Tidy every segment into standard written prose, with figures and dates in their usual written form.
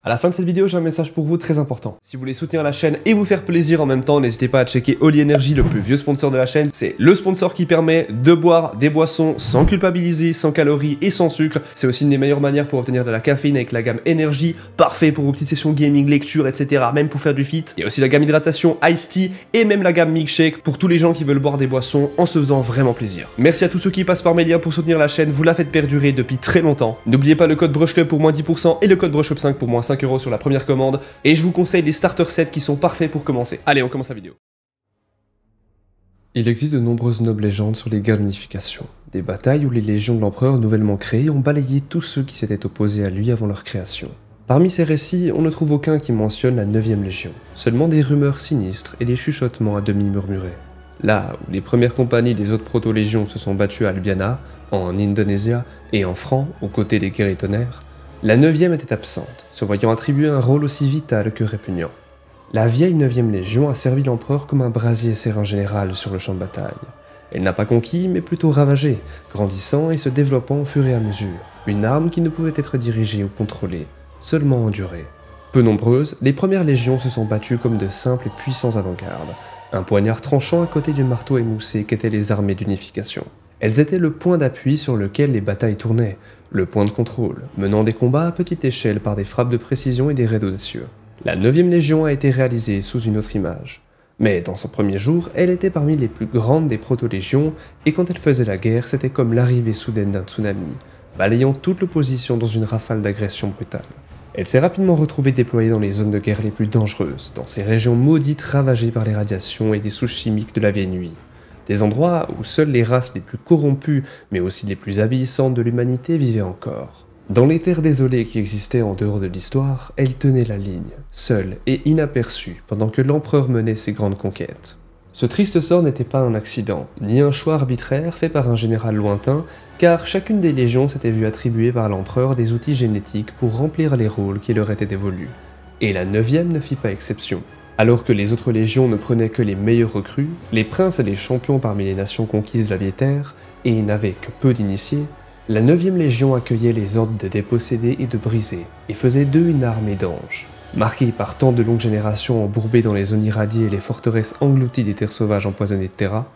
À la fin de cette vidéo, j'ai un message pour vous très important. Si vous voulez soutenir la chaîne et vous faire plaisir en même temps, n'hésitez pas à checker Holy Energy, le plus vieux sponsor de la chaîne. C'est le sponsor qui permet de boire des boissons sans culpabiliser, sans calories et sans sucre. C'est aussi une des meilleures manières pour obtenir de la caféine avec la gamme Energy, parfait pour vos petites sessions gaming, lecture, etc. Même pour faire du fit. Il y a aussi la gamme hydratation Ice Tea et même la gamme Milkshake pour tous les gens qui veulent boire des boissons en se faisant vraiment plaisir. Merci à tous ceux qui passent par mes liens pour soutenir la chaîne, vous la faites perdurer depuis très longtemps. N'oubliez pas le code BrushClub pour moins 10% et le code BrushUp5 pour moins 5 € sur la première commande, et je vous conseille les starter sets qui sont parfaits pour commencer. Allez, on commence la vidéo. Il existe de nombreuses nobles légendes sur les guerres d'unification, des batailles où les légions de l'empereur nouvellement créées ont balayé tous ceux qui s'étaient opposés à lui avant leur création. Parmi ces récits, on ne trouve aucun qui mentionne la 9ème légion, seulement des rumeurs sinistres et des chuchotements à demi murmurés. Là où les premières compagnies des autres proto-légions se sont battues à Albiana, en Indonésia et en Franc, aux côtés des guerriers tonnerres, la 9ème était absente, se voyant attribuer un rôle aussi vital que répugnant. La vieille 9ème Légion a servi l'empereur comme un brasier sert un général sur le champ de bataille. Elle n'a pas conquis, mais plutôt ravagé, grandissant et se développant au fur et à mesure, une arme qui ne pouvait être dirigée ou contrôlée, seulement endurée. Peu nombreuses, les premières légions se sont battues comme de simples et puissants avant-gardes, un poignard tranchant à côté du marteau émoussé qu'étaient les armées d'unification. Elles étaient le point d'appui sur lequel les batailles tournaient, le point de contrôle, menant des combats à petite échelle par des frappes de précision et des raids audacieux. La 9ème Légion a été réalisée sous une autre image. Mais dans son premier jour, elle était parmi les plus grandes des proto-légions, et quand elle faisait la guerre, c'était comme l'arrivée soudaine d'un tsunami, balayant toute l'opposition dans une rafale d'agression brutale. Elle s'est rapidement retrouvée déployée dans les zones de guerre les plus dangereuses, dans ces régions maudites ravagées par les radiations et des souches chimiques de la vieille nuit. Des endroits où seules les races les plus corrompues, mais aussi les plus avilissantes de l'humanité vivaient encore. Dans les terres désolées qui existaient en dehors de l'histoire, elle tenait la ligne, seule et inaperçue, pendant que l'empereur menait ses grandes conquêtes. Ce triste sort n'était pas un accident, ni un choix arbitraire fait par un général lointain, car chacune des légions s'était vue attribuer par l'empereur des outils génétiques pour remplir les rôles qui leur étaient dévolus. Et la 9ème ne fit pas exception. Alors que les autres légions ne prenaient que les meilleurs recrues, les princes et les champions parmi les nations conquises de la vieille terre, et n'avaient que peu d'initiés, la 9ème légion accueillait les ordres de déposséder et de briser, et faisait d'eux une armée d'anges. Marquée par tant de longues générations embourbées dans les zones irradiées et les forteresses englouties des terres sauvages empoisonnées de Terra,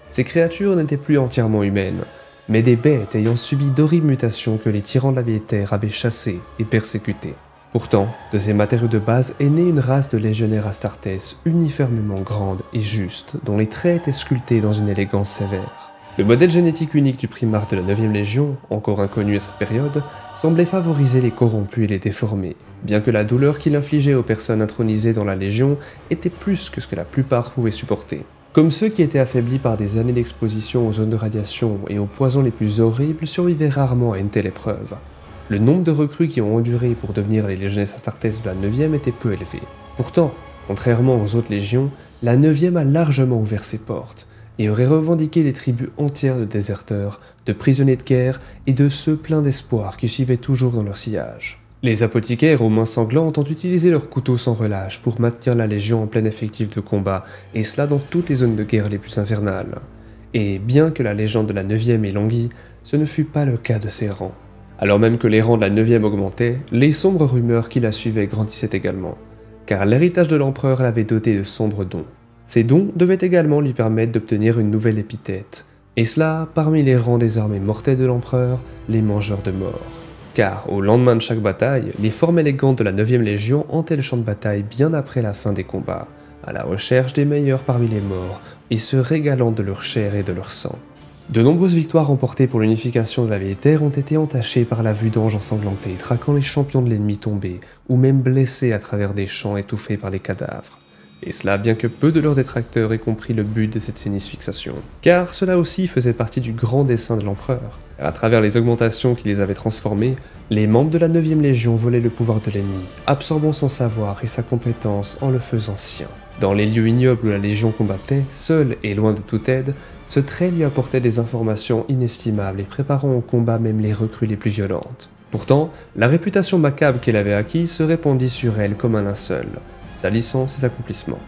ces créatures n'étaient plus entièrement humaines, mais des bêtes ayant subi d'horribles mutations que les tyrans de la vieille terre avaient chassées et persécutées. Pourtant, de ces matériaux de base est née une race de légionnaires Astartes uniformément grande et juste, dont les traits étaient sculptés dans une élégance sévère. Le modèle génétique unique du primarque de la 9ème Légion, encore inconnu à cette période, semblait favoriser les corrompus et les déformés, bien que la douleur qu'il infligeait aux personnes intronisées dans la Légion était plus que ce que la plupart pouvaient supporter. Comme ceux qui étaient affaiblis par des années d'exposition aux zones de radiation et aux poisons les plus horribles survivaient rarement à une telle épreuve. Le nombre de recrues qui ont enduré pour devenir les légionnaires Astartes de la 9ème était peu élevé. Pourtant, contrairement aux autres légions, la 9ème a largement ouvert ses portes, et aurait revendiqué des tribus entières de déserteurs, de prisonniers de guerre et de ceux pleins d'espoir qui suivaient toujours dans leur sillage. Les apothicaires aux mains sanglantes ont utilisé leurs couteaux sans relâche pour maintenir la Légion en plein effectif de combat, et cela dans toutes les zones de guerre les plus infernales. Et bien que la légende de la 9ème ait langui, ce ne fut pas le cas de ses rangs. Alors même que les rangs de la 9ème augmentaient, les sombres rumeurs qui la suivaient grandissaient également, car l'héritage de l'empereur l'avait doté de sombres dons. Ces dons devaient également lui permettre d'obtenir une nouvelle épithète, et cela parmi les rangs des armées mortelles de l'empereur, les mangeurs de morts. Car au lendemain de chaque bataille, les formes élégantes de la 9ème Légion hantaient le champ de bataille bien après la fin des combats, à la recherche des meilleurs parmi les morts, et se régalant de leur chair et de leur sang. De nombreuses victoires remportées pour l'unification de la vieille terre ont été entachées par la vue d'anges ensanglantés traquant les champions de l'ennemi tombés, ou même blessés à travers des champs étouffés par les cadavres. Et cela bien que peu de leurs détracteurs aient compris le but de cette sinistre fixation. Car cela aussi faisait partie du grand dessein de l'empereur. À travers les augmentations qui les avaient transformés, les membres de la 9ème Légion volaient le pouvoir de l'ennemi, absorbant son savoir et sa compétence en le faisant sien. Dans les lieux ignobles où la Légion combattait, seule et loin de toute aide, ce trait lui apportait des informations inestimables et préparant au combat même les recrues les plus violentes. Pourtant, la réputation macabre qu'elle avait acquise se répandit sur elle comme un linceul, salissant ses accomplissements.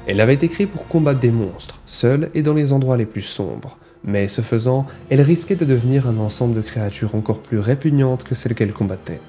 Elle avait été créée pour combattre des monstres, seule et dans les endroits les plus sombres, mais ce faisant, elle risquait de devenir un ensemble de créatures encore plus répugnantes que celles qu'elle combattait.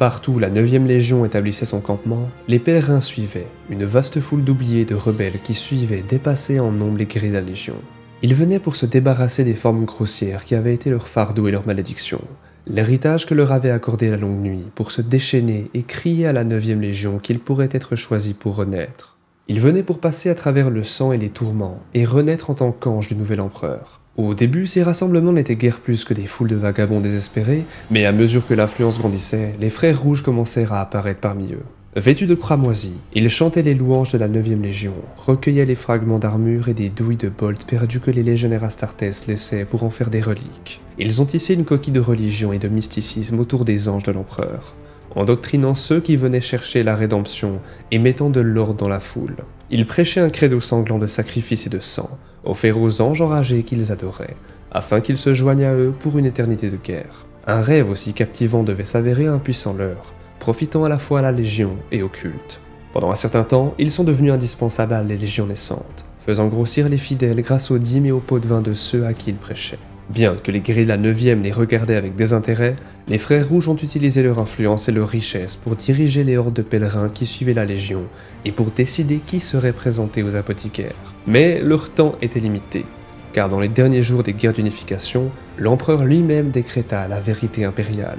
Partout où la 9e Légion établissait son campement, les pèlerins suivaient, une vaste foule d'oubliés et de rebelles qui suivaient dépasser en nombre les guerriers de la Légion. Ils venaient pour se débarrasser des formes grossières qui avaient été leur fardeau et leur malédiction, l'héritage que leur avait accordé la longue nuit, pour se déchaîner et crier à la 9e Légion qu'ils pourraient être choisis pour renaître. Ils venaient pour passer à travers le sang et les tourments, et renaître en tant qu'ange du nouvel empereur. Au début, ces rassemblements n'étaient guère plus que des foules de vagabonds désespérés, mais à mesure que l'influence grandissait, les frères rouges commencèrent à apparaître parmi eux. Vêtus de cramoisis, ils chantaient les louanges de la 9e Légion, recueillaient les fragments d'armure et des douilles de bolt perdus que les légionnaires Astartes laissaient pour en faire des reliques. Ils ont tissé une coquille de religion et de mysticisme autour des anges de l'empereur, endoctrinant ceux qui venaient chercher la rédemption et mettant de l'ordre dans la foule. Ils prêchaient un credo sanglant de sacrifice et de sang, offert aux anges enragés qu'ils adoraient, afin qu'ils se joignent à eux pour une éternité de guerre. Un rêve aussi captivant devait s'avérer un puissant leurre, profitant à la fois à la Légion et au culte. Pendant un certain temps, ils sont devenus indispensables à la Légion naissante, faisant grossir les fidèles grâce aux dîmes et aux pots de vin de ceux à qui ils prêchaient. Bien que les guerriers de la 9e les regardaient avec désintérêt, les frères rouges ont utilisé leur influence et leur richesse pour diriger les hordes de pèlerins qui suivaient la Légion et pour décider qui serait présenté aux apothicaires. Mais leur temps était limité, car dans les derniers jours des guerres d'unification, l'empereur lui-même décréta la vérité impériale,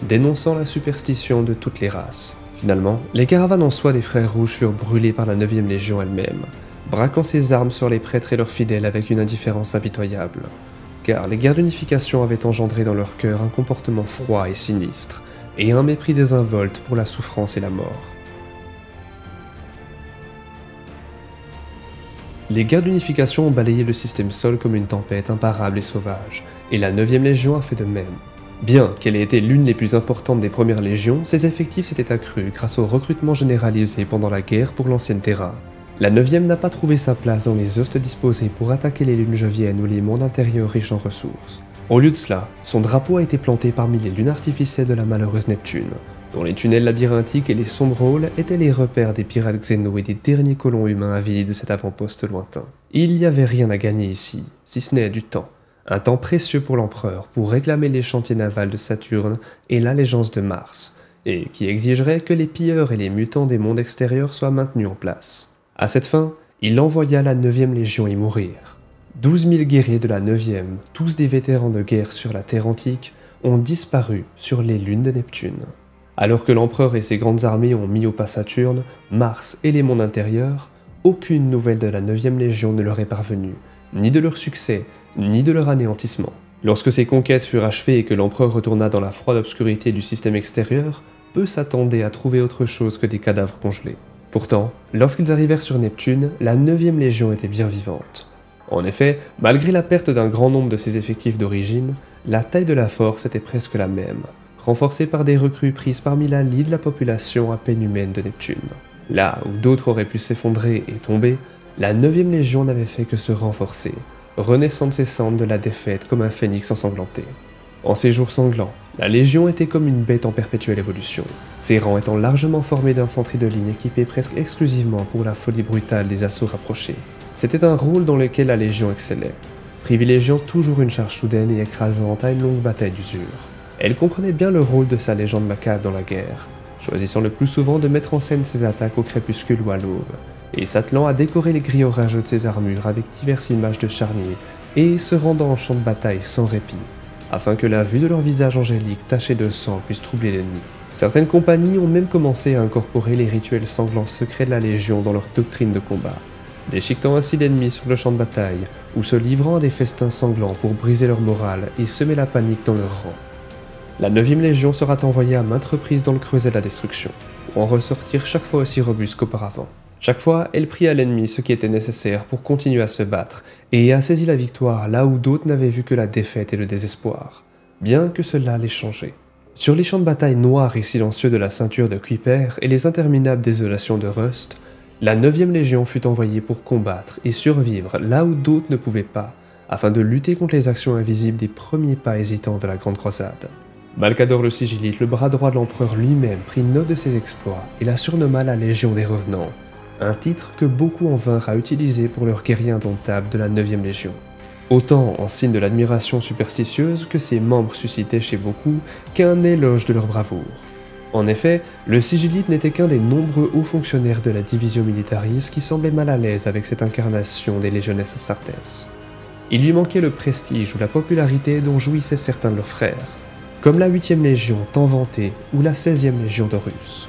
dénonçant la superstition de toutes les races. Finalement, les caravanes en soie des frères rouges furent brûlées par la 9e Légion elle-même, braquant ses armes sur les prêtres et leurs fidèles avec une indifférence impitoyable. Car les guerres d'unification avaient engendré dans leur cœur un comportement froid et sinistre, et un mépris désinvolte pour la souffrance et la mort. Les guerres d'unification ont balayé le système Sol comme une tempête imparable et sauvage, et la 9e Légion a fait de même. Bien qu'elle ait été l'une des plus importantes des premières légions, ses effectifs s'étaient accrus grâce au recrutement généralisé pendant la guerre pour l'ancienne Terra. La 9e n'a pas trouvé sa place dans les hostes disposés pour attaquer les lunes joviennes ou les mondes intérieurs riches en ressources. Au lieu de cela, son drapeau a été planté parmi les lunes artificielles de la malheureuse Neptune, dont les tunnels labyrinthiques et les sombres halls étaient les repères des pirates xénos et des derniers colons humains avilis de cet avant-poste lointain. Il n'y avait rien à gagner ici, si ce n'est du temps. Un temps précieux pour l'empereur pour réclamer les chantiers navals de Saturne et l'allégeance de Mars, et qui exigerait que les pilleurs et les mutants des mondes extérieurs soient maintenus en place. À cette fin, il envoya la 9e Légion y mourir. 12 000 guerriers de la 9e, tous des vétérans de guerre sur la Terre antique, ont disparu sur les lunes de Neptune. Alors que l'empereur et ses grandes armées ont mis au pas Saturne, Mars et les mondes intérieurs, aucune nouvelle de la 9e Légion ne leur est parvenue, ni de leur succès, ni de leur anéantissement. Lorsque ces conquêtes furent achevées et que l'empereur retourna dans la froide obscurité du système extérieur, peu s'attendaient à trouver autre chose que des cadavres congelés. Pourtant, lorsqu'ils arrivèrent sur Neptune, la 9e Légion était bien vivante. En effet, malgré la perte d'un grand nombre de ses effectifs d'origine, la taille de la force était presque la même, renforcée par des recrues prises parmi la lie de la population à peine humaine de Neptune. Là où d'autres auraient pu s'effondrer et tomber, la 9e Légion n'avait fait que se renforcer, renaissant de ses cendres de la défaite comme un phénix ensanglanté. En ces jours sanglants, la Légion était comme une bête en perpétuelle évolution, ses rangs étant largement formés d'infanterie de ligne équipée presque exclusivement pour la folie brutale des assauts rapprochés. C'était un rôle dans lequel la Légion excellait, privilégiant toujours une charge soudaine et écrasante à une longue bataille d'usure. Elle comprenait bien le rôle de sa légende macabre dans la guerre, choisissant le plus souvent de mettre en scène ses attaques au crépuscule ou à l'aube, et s'attelant à décorer les grilles orageux de ses armures avec diverses images de charniers, et se rendant en champ de bataille sans répit, afin que la vue de leur visage angélique taché de sang puisse troubler l'ennemi. Certaines compagnies ont même commencé à incorporer les rituels sanglants secrets de la Légion dans leur doctrine de combat, déchiquetant ainsi l'ennemi sur le champ de bataille, ou se livrant à des festins sanglants pour briser leur morale et semer la panique dans leur rang. La 9e Légion sera envoyée à maintes reprises dans le creuset de la destruction, pour en ressortir chaque fois aussi robuste qu'auparavant. Chaque fois, elle prit à l'ennemi ce qui était nécessaire pour continuer à se battre, et a saisi la victoire là où d'autres n'avaient vu que la défaite et le désespoir, bien que cela l'ait changé. Sur les champs de bataille noirs et silencieux de la ceinture de Kuiper et les interminables désolations de Rust, la 9e Légion fut envoyée pour combattre et survivre là où d'autres ne pouvaient pas, afin de lutter contre les actions invisibles des premiers pas hésitants de la Grande Croisade. Malcador le Sigillite, le bras droit de l'empereur lui-même, prit note de ses exploits et la surnomma la Légion des Revenants, un titre que beaucoup en vinrent à utiliser pour leurs guerriers indomptables de la 9e Légion. Autant en signe de l'admiration superstitieuse que ses membres suscitaient chez beaucoup qu'un éloge de leur bravoure. En effet, le Sigillite n'était qu'un des nombreux hauts fonctionnaires de la Divisio Militaris qui semblait mal à l'aise avec cette incarnation des Legiones Astartes. Il lui manquait le prestige ou la popularité dont jouissaient certains de leurs frères, comme la 8e Légion tant vantée ou la 16e Légion d'Horus.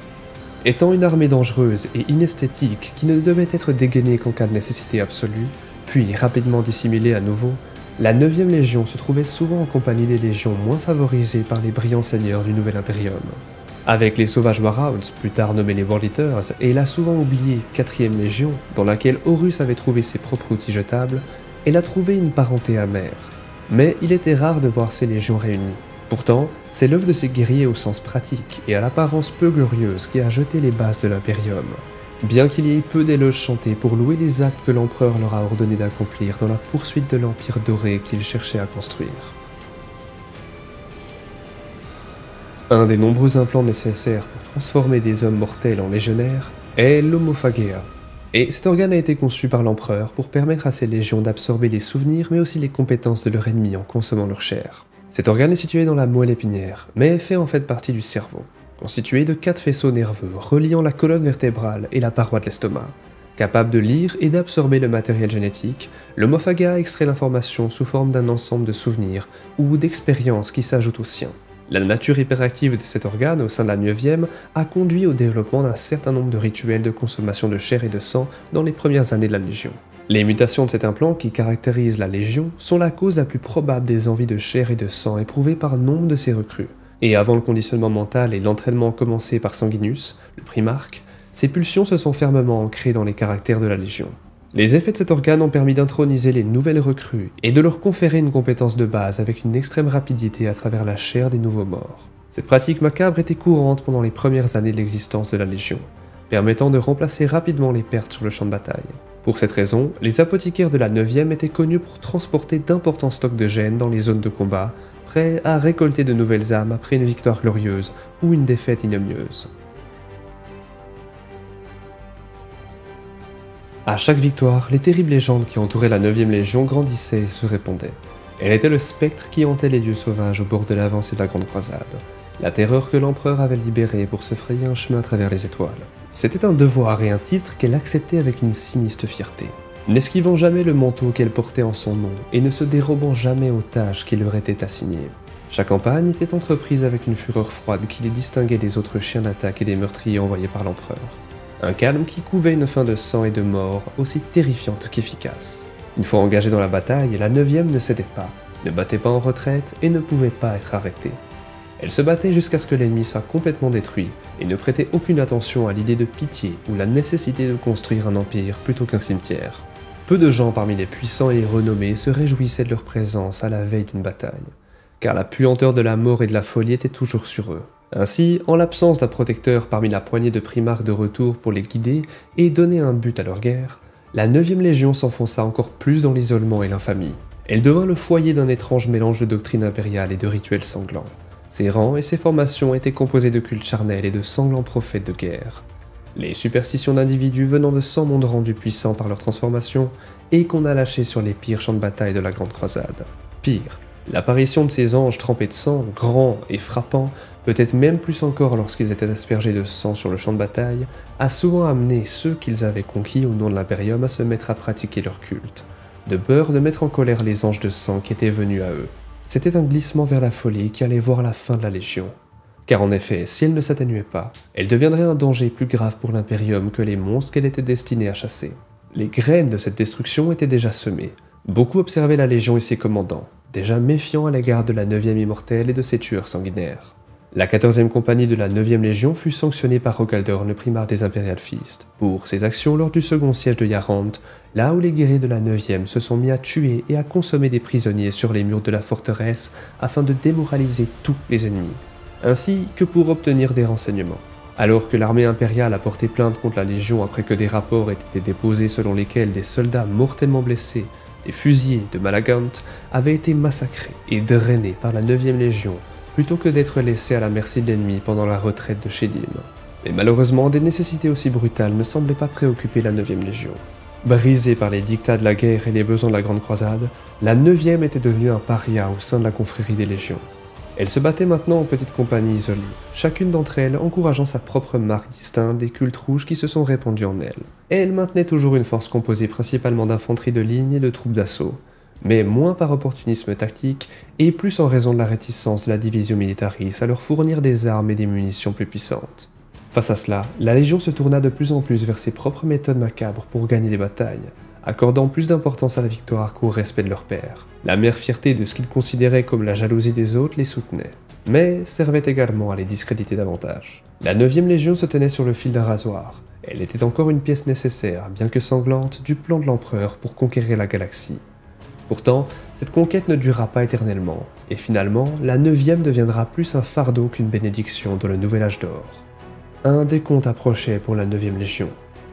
Étant une armée dangereuse et inesthétique qui ne devait être dégainée qu'en cas de nécessité absolue, puis rapidement dissimulée à nouveau, la 9e Légion se trouvait souvent en compagnie des légions moins favorisées par les brillants seigneurs du Nouvel Imperium. Avec les sauvages Warhounds, plus tard nommés les Warleaders, et la souvent oubliée 4e Légion, dans laquelle Horus avait trouvé ses propres outils jetables, elle a trouvé une parenté amère. Mais il était rare de voir ces légions réunies. Pourtant, c'est l'œuvre de ces guerriers au sens pratique et à l'apparence peu glorieuse qui a jeté les bases de l'Imperium, bien qu'il y ait peu d'éloges chantés pour louer les actes que l'empereur leur a ordonné d'accomplir dans la poursuite de l'Empire doré qu'ils cherchaient à construire. Un des nombreux implants nécessaires pour transformer des hommes mortels en légionnaires est l'Homophagea. Et cet organe a été conçu par l'empereur pour permettre à ces légions d'absorber les souvenirs mais aussi les compétences de leur ennemi en consommant leur chair. Cet organe est situé dans la moelle épinière, mais fait en fait partie du cerveau, constitué de 4 faisceaux nerveux reliant la colonne vertébrale et la paroi de l'estomac. Capable de lire et d'absorber le matériel génétique, l'Homophagea extrait l'information sous forme d'un ensemble de souvenirs ou d'expériences qui s'ajoutent aux siens. La nature hyperactive de cet organe au sein de la 9e a conduit au développement d'un certain nombre de rituels de consommation de chair et de sang dans les premières années de la Légion. Les mutations de cet implant qui caractérisent la Légion sont la cause la plus probable des envies de chair et de sang éprouvées par nombre de ces recrues. Et avant le conditionnement mental et l'entraînement commencé par Sanguinus, le primarque, ces pulsions se sont fermement ancrées dans les caractères de la Légion. Les effets de cet organe ont permis d'introniser les nouvelles recrues et de leur conférer une compétence de base avec une extrême rapidité à travers la chair des nouveaux morts. Cette pratique macabre était courante pendant les premières années de l'existence de la Légion, permettant de remplacer rapidement les pertes sur le champ de bataille. Pour cette raison, les apothicaires de la 9e étaient connus pour transporter d'importants stocks de gènes dans les zones de combat, prêts à récolter de nouvelles âmes après une victoire glorieuse ou une défaite ignominieuse. À chaque victoire, les terribles légendes qui entouraient la 9e Légion grandissaient et se répandaient. Elle était le spectre qui hantait les lieux sauvages au bord de l'avancée de la Grande Croisade, la terreur que l'empereur avait libérée pour se frayer un chemin à travers les étoiles. C'était un devoir et un titre qu'elle acceptait avec une sinistre fierté, n'esquivant jamais le manteau qu'elle portait en son nom et ne se dérobant jamais aux tâches qui leur étaient assignées. Chaque campagne était entreprise avec une fureur froide qui les distinguait des autres chiens d'attaque et des meurtriers envoyés par l'empereur. Un calme qui couvait une fin de sang et de mort aussi terrifiante qu'efficace. Une fois engagée dans la bataille, la 9e ne cédait pas, ne battait pas en retraite et ne pouvait pas être arrêtée. Elle se battait jusqu'à ce que l'ennemi soit complètement détruit et ne prêtait aucune attention à l'idée de pitié ou la nécessité de construire un empire plutôt qu'un cimetière. Peu de gens parmi les puissants et les renommés se réjouissaient de leur présence à la veille d'une bataille, car la puanteur de la mort et de la folie était toujours sur eux. Ainsi, en l'absence d'un protecteur parmi la poignée de primarques de retour pour les guider et donner un but à leur guerre, la 9e Légion s'enfonça encore plus dans l'isolement et l'infamie. Elle devint le foyer d'un étrange mélange de doctrine impériale et de rituels sanglants. Ses rangs et ses formations étaient composés de cultes charnels et de sanglants prophètes de guerre. Les superstitions d'individus venant de 100 mondes rendus puissants par leur transformation et qu'on a lâchés sur les pires champs de bataille de la Grande Croisade. Pire, l'apparition de ces anges trempés de sang, grands et frappants, peut-être même plus encore lorsqu'ils étaient aspergés de sang sur le champ de bataille, a souvent amené ceux qu'ils avaient conquis au nom de l'Imperium à se mettre à pratiquer leur culte, de peur de mettre en colère les anges de sang qui étaient venus à eux. C'était un glissement vers la folie qui allait voir la fin de la Légion. Car en effet, si elle ne s'atténuait pas, elle deviendrait un danger plus grave pour l'Imperium que les monstres qu'elle était destinée à chasser. Les graines de cette destruction étaient déjà semées. Beaucoup observaient la Légion et ses commandants, déjà méfiants à l'égard de la 9e immortelle et de ses tueurs sanguinaires. La 14e compagnie de la 9e Légion fut sanctionnée par Rogaldorn, le primarque des Imperial Fist, pour ses actions lors du second siège de Yarant, là où les guerriers de la 9e se sont mis à tuer et à consommer des prisonniers sur les murs de la forteresse afin de démoraliser tous les ennemis, ainsi que pour obtenir des renseignements. Alors que l'armée impériale a porté plainte contre la Légion après que des rapports aient été déposés selon lesquels des soldats mortellement blessés, des fusiliers de Malagant, avaient été massacrés et drainés par la 9e Légion, plutôt que d'être laissés à la merci de l'ennemi pendant la retraite de Shedim. Mais malheureusement, des nécessités aussi brutales ne semblaient pas préoccuper la 9e Légion. Brisée par les dictats de la guerre et les besoins de la Grande Croisade, la 9e était devenue un paria au sein de la confrérie des Légions. Elles se battaient maintenant en petites compagnies isolées, chacune d'entre elles encourageant sa propre marque distincte des cultes rouges qui se sont répandus en elles. Elles maintenaient toujours une force composée principalement d'infanterie de ligne et de troupes d'assaut, mais moins par opportunisme tactique et plus en raison de la réticence de la division militaris à leur fournir des armes et des munitions plus puissantes. Face à cela, la Légion se tourna de plus en plus vers ses propres méthodes macabres pour gagner des batailles, accordant plus d'importance à la victoire qu'au respect de leur père. La mère fierté de ce qu'ils considéraient comme la jalousie des autres les soutenait, mais servait également à les discréditer davantage. La 9e Légion se tenait sur le fil d'un rasoir. Elle était encore une pièce nécessaire, bien que sanglante, du plan de l'empereur pour conquérir la galaxie. Pourtant, cette conquête ne durera pas éternellement, et finalement, la 9e deviendra plus un fardeau qu'une bénédiction dans le nouvel âge d'or. Un décompte approchait pour la 9e Légion.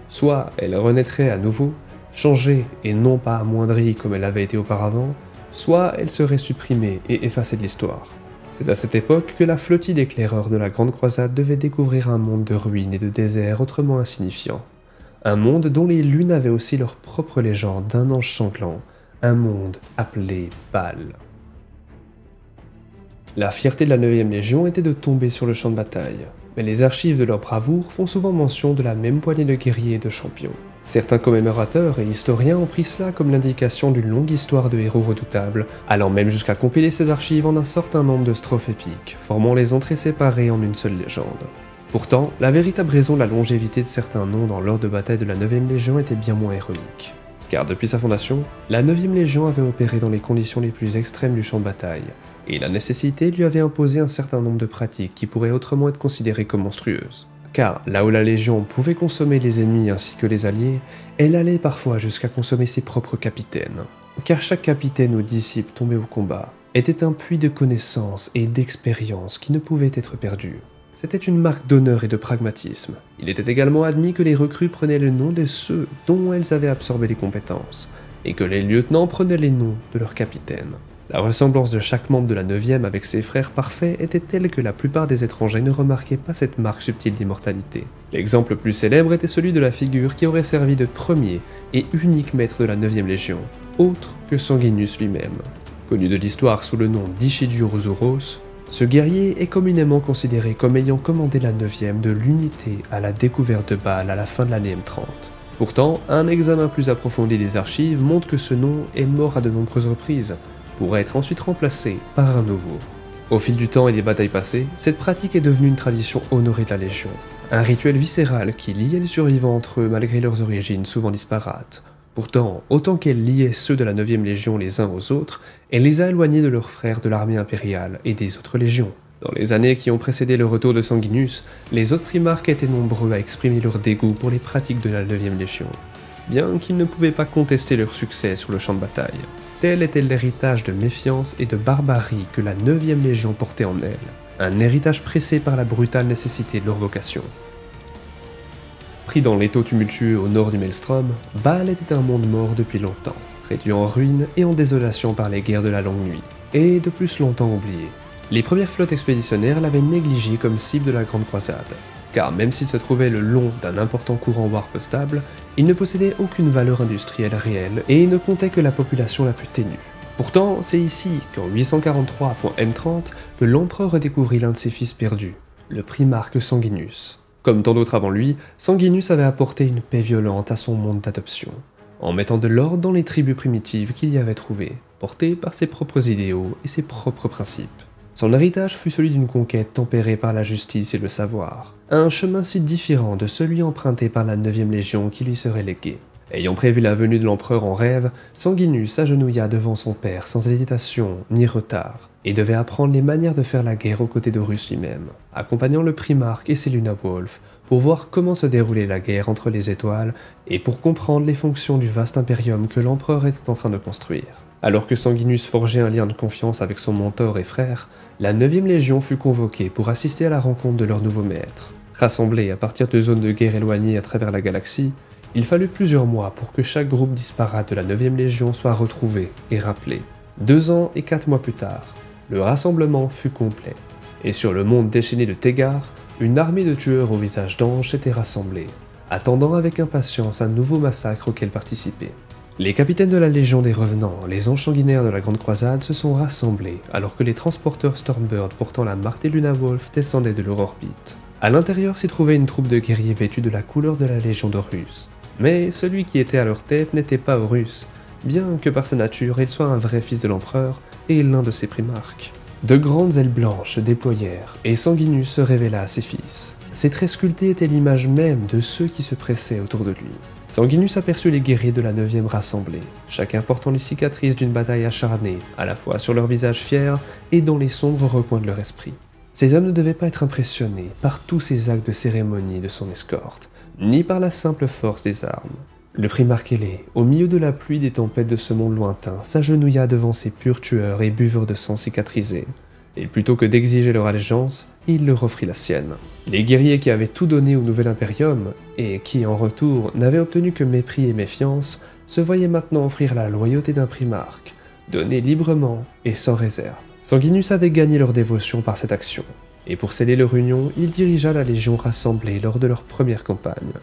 Soit elle renaîtrait à nouveau, changée et non pas amoindrie comme elle avait été auparavant, soit elle serait supprimée et effacée de l'histoire. C'est à cette époque que la flottille d'éclaireurs de la Grande Croisade devait découvrir un monde de ruines et de déserts autrement insignifiant. Un monde dont les lunes avaient aussi leur propre légende d'un ange sanglant, un monde appelé Baal. La fierté de la 9e Légion était de tomber sur le champ de bataille, mais les archives de leur bravoure font souvent mention de la même poignée de guerriers et de champions. Certains commémorateurs et historiens ont pris cela comme l'indication d'une longue histoire de héros redoutables, allant même jusqu'à compiler ces archives en un certain nombre de strophes épiques, formant les entrées séparées en une seule légende. Pourtant, la véritable raison de la longévité de certains noms dans l'ordre de bataille de la 9e Légion était bien moins héroïque. Car depuis sa fondation, la 9e Légion avait opéré dans les conditions les plus extrêmes du champ de bataille, et la nécessité lui avait imposé un certain nombre de pratiques qui pourraient autrement être considérées comme monstrueuses. Car là où la Légion pouvait consommer les ennemis ainsi que les alliés, elle allait parfois jusqu'à consommer ses propres capitaines. Car chaque capitaine ou disciple tombé au combat était un puits de connaissances et d'expérience qui ne pouvait être perdu. C'était une marque d'honneur et de pragmatisme. Il était également admis que les recrues prenaient le nom de ceux dont elles avaient absorbé les compétences, et que les lieutenants prenaient les noms de leurs capitaines. La ressemblance de chaque membre de la 9e avec ses frères parfaits était telle que la plupart des étrangers ne remarquaient pas cette marque subtile d'immortalité. L'exemple le plus célèbre était celui de la figure qui aurait servi de premier et unique maître de la 9e Légion, autre que Sanguinius lui-même. Connu de l'histoire sous le nom d'Ishidio Zouros, ce guerrier est communément considéré comme ayant commandé la 9e de l'unité à la découverte de Baal à la fin de l'année M30. Pourtant, un examen plus approfondi des archives montre que ce nom est mort à de nombreuses reprises, pour être ensuite remplacé par un nouveau. Au fil du temps et des batailles passées, cette pratique est devenue une tradition honorée de la Légion, un rituel viscéral qui liait les survivants entre eux malgré leurs origines souvent disparates. Pourtant, autant qu'elle liait ceux de la 9e Légion les uns aux autres, elle les a éloignés de leurs frères de l'armée impériale et des autres légions. Dans les années qui ont précédé le retour de Sanguinius, les autres primarques étaient nombreux à exprimer leur dégoût pour les pratiques de la 9e Légion, bien qu'ils ne pouvaient pas contester leur succès sur le champ de bataille. Tel était l'héritage de méfiance et de barbarie que la 9e Légion portait en elle, un héritage pressé par la brutale nécessité de leur vocation. Pris dans l'étau tumultueux au nord du Maelstrom, Baal était un monde mort depuis longtemps, réduit en ruines et en désolation par les guerres de la Longue Nuit, et de plus longtemps oublié. Les premières flottes expéditionnaires l'avaient négligé comme cible de la Grande Croisade, car même s'il se trouvait le long d'un important courant warp stable, il ne possédait aucune valeur industrielle réelle et ne comptait que la population la plus ténue. Pourtant, c'est ici qu'en 843.M30 que l'empereur redécouvrit l'un de ses fils perdus, le primarque Sanguinius. Comme tant d'autres avant lui, Sanguinius avait apporté une paix violente à son monde d'adoption, en mettant de l'ordre dans les tribus primitives qu'il y avait trouvées, portées par ses propres idéaux et ses propres principes. Son héritage fut celui d'une conquête tempérée par la justice et le savoir, un chemin si différent de celui emprunté par la 9e Légion qui lui serait légué. Ayant prévu la venue de l'empereur en rêve, Sanguinius s'agenouilla devant son père sans hésitation ni retard, et devait apprendre les manières de faire la guerre aux côtés d'Horus lui-même, accompagnant le primarque et ses Luna Wolf pour voir comment se déroulait la guerre entre les étoiles et pour comprendre les fonctions du vaste impérium que l'empereur était en train de construire. Alors que Sanguinius forgeait un lien de confiance avec son mentor et frère, la 9e Légion fut convoquée pour assister à la rencontre de leur nouveau maître. Rassemblés à partir de zones de guerre éloignées à travers la galaxie, il fallut plusieurs mois pour que chaque groupe disparate de la 9e Légion soit retrouvé et rappelé. 2 ans et 4 mois plus tard, le rassemblement fut complet, et sur le monde déchaîné de Tegar, une armée de tueurs au visage d'ange s'était rassemblée, attendant avec impatience un nouveau massacre auquel participer. Les capitaines de la Légion des Revenants, les anges sanguinaires de la Grande Croisade, se sont rassemblés alors que les transporteurs Stormbird portant la Marthe et Luna Wolf descendaient de leur orbite. À l'intérieur s'y trouvait une troupe de guerriers vêtus de la couleur de la Légion d'Horus. Mais celui qui était à leur tête n'était pas Horus, bien que par sa nature il soit un vrai fils de l'empereur et l'un de ses primarques. De grandes ailes blanches se déployèrent et Sanguinus se révéla à ses fils. Ses traits sculptés étaient l'image même de ceux qui se pressaient autour de lui. Sanguinus aperçut les guerriers de la 9e rassemblés, chacun portant les cicatrices d'une bataille acharnée, à la fois sur leur visage fier et dans les sombres recoins de leur esprit. Ces hommes ne devaient pas être impressionnés par tous ces actes de cérémonie de son escorte, ni par la simple force des armes. Le primarque ailé, au milieu de la pluie des tempêtes de ce monde lointain, s'agenouilla devant ces purs tueurs et buveurs de sang cicatrisés. Et plutôt que d'exiger leur allégeance, il leur offrit la sienne. Les guerriers qui avaient tout donné au Nouvel Imperium, et qui, en retour, n'avaient obtenu que mépris et méfiance, se voyaient maintenant offrir la loyauté d'un primarque, donnée librement et sans réserve. Sanguinus avait gagné leur dévotion par cette action, et pour sceller leur union, il dirigea la Légion rassemblée lors de leur première campagne.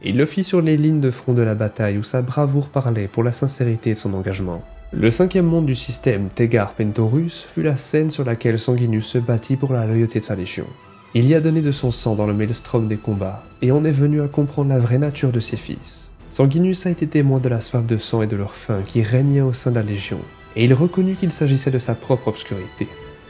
Il le fit sur les lignes de front de la bataille où sa bravoure parlait pour la sincérité de son engagement. Le 5e monde du système Tegar Pentorus fut la scène sur laquelle Sanguinus se battit pour la loyauté de sa légion. Il y a donné de son sang dans le maelstrom des combats, et en est venu à comprendre la vraie nature de ses fils. Sanguinus a été témoin de la soif de sang et de leur faim qui régnait au sein de la légion, et il reconnut qu'il s'agissait de sa propre obscurité.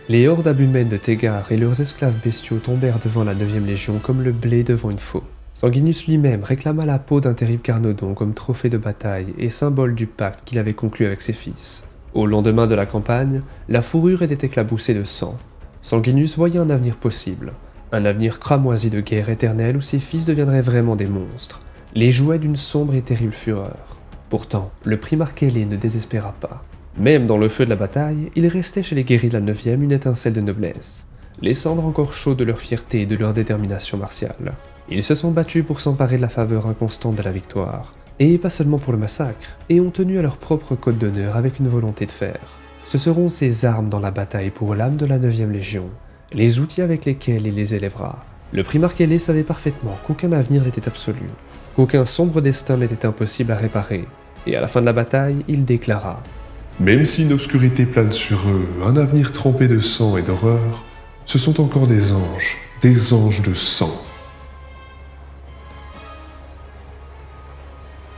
Les hordes abumènes de Tegar et leurs esclaves bestiaux tombèrent devant la 9e légion comme le blé devant une faux. Sanguinus lui-même réclama la peau d'un terrible Carnodon comme trophée de bataille et symbole du pacte qu'il avait conclu avec ses fils. Au lendemain de la campagne, la fourrure était éclaboussée de sang. Sanguinus voyait un avenir possible, un avenir cramoisi de guerre éternelle où ses fils deviendraient vraiment des monstres, les jouets d'une sombre et terrible fureur. Pourtant, le primarque ailé ne désespéra pas. Même dans le feu de la bataille, il restait chez les guerriers de la 9e une étincelle de noblesse, les cendres encore chaudes de leur fierté et de leur détermination martiale. Ils se sont battus pour s'emparer de la faveur inconstante de la victoire, et pas seulement pour le massacre, et ont tenu à leur propre code d'honneur avec une volonté de fer. Ce seront ces armes dans la bataille pour l'âme de la 9e Légion, les outils avec lesquels il les élèvera. Le primarque ailé savait parfaitement qu'aucun avenir n'était absolu, qu'aucun sombre destin n'était impossible à réparer, et à la fin de la bataille, il déclara « Même si une obscurité plane sur eux, un avenir trempé de sang et d'horreur, ce sont encore des anges de sang. »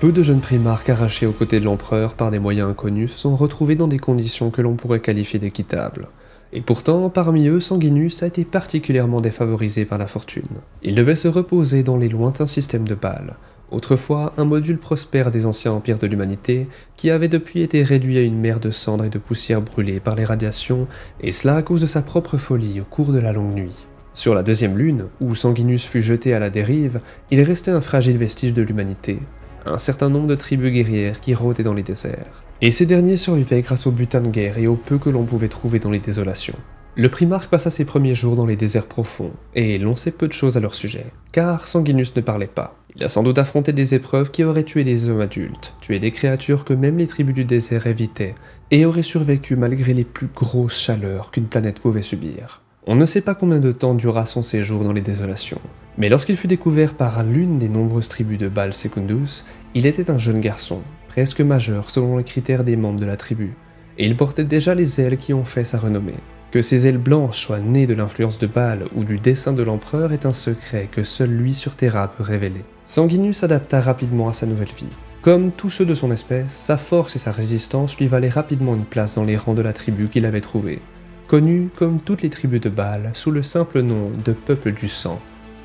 Peu de jeunes primarques arrachés aux côtés de l'empereur par des moyens inconnus se sont retrouvés dans des conditions que l'on pourrait qualifier d'équitables. Et pourtant, parmi eux, Sanguinus a été particulièrement défavorisé par la fortune. Il devait se reposer dans les lointains systèmes de Baal, autrefois un module prospère des anciens empires de l'humanité, qui avait depuis été réduit à une mer de cendres et de poussière brûlée par les radiations, et cela à cause de sa propre folie au cours de la longue nuit. Sur la 2e lune, où Sanguinus fut jeté à la dérive, il restait un fragile vestige de l'humanité, un certain nombre de tribus guerrières qui rôdaient dans les déserts. Et ces derniers survivaient grâce au butin de guerre et au peu que l'on pouvait trouver dans les désolations. Le primarque passa ses premiers jours dans les déserts profonds, et l'on sait peu de choses à leur sujet, car Sanguinus ne parlait pas. Il a sans doute affronté des épreuves qui auraient tué des hommes adultes, tué des créatures que même les tribus du désert évitaient, et aurait survécu malgré les plus grosses chaleurs qu'une planète pouvait subir. On ne sait pas combien de temps dura son séjour dans les désolations, mais lorsqu'il fut découvert par l'une des nombreuses tribus de Baal Secundus, il était un jeune garçon, presque majeur selon les critères des membres de la tribu, et il portait déjà les ailes qui ont fait sa renommée. Que ces ailes blanches soient nées de l'influence de Baal ou du dessein de l'empereur est un secret que seul lui sur Terra peut révéler. Sanguinus s'adapta rapidement à sa nouvelle vie. Comme tous ceux de son espèce, sa force et sa résistance lui valaient rapidement une place dans les rangs de la tribu qu'il avait trouvée, connue comme toutes les tribus de Baal sous le simple nom de peuple du sang,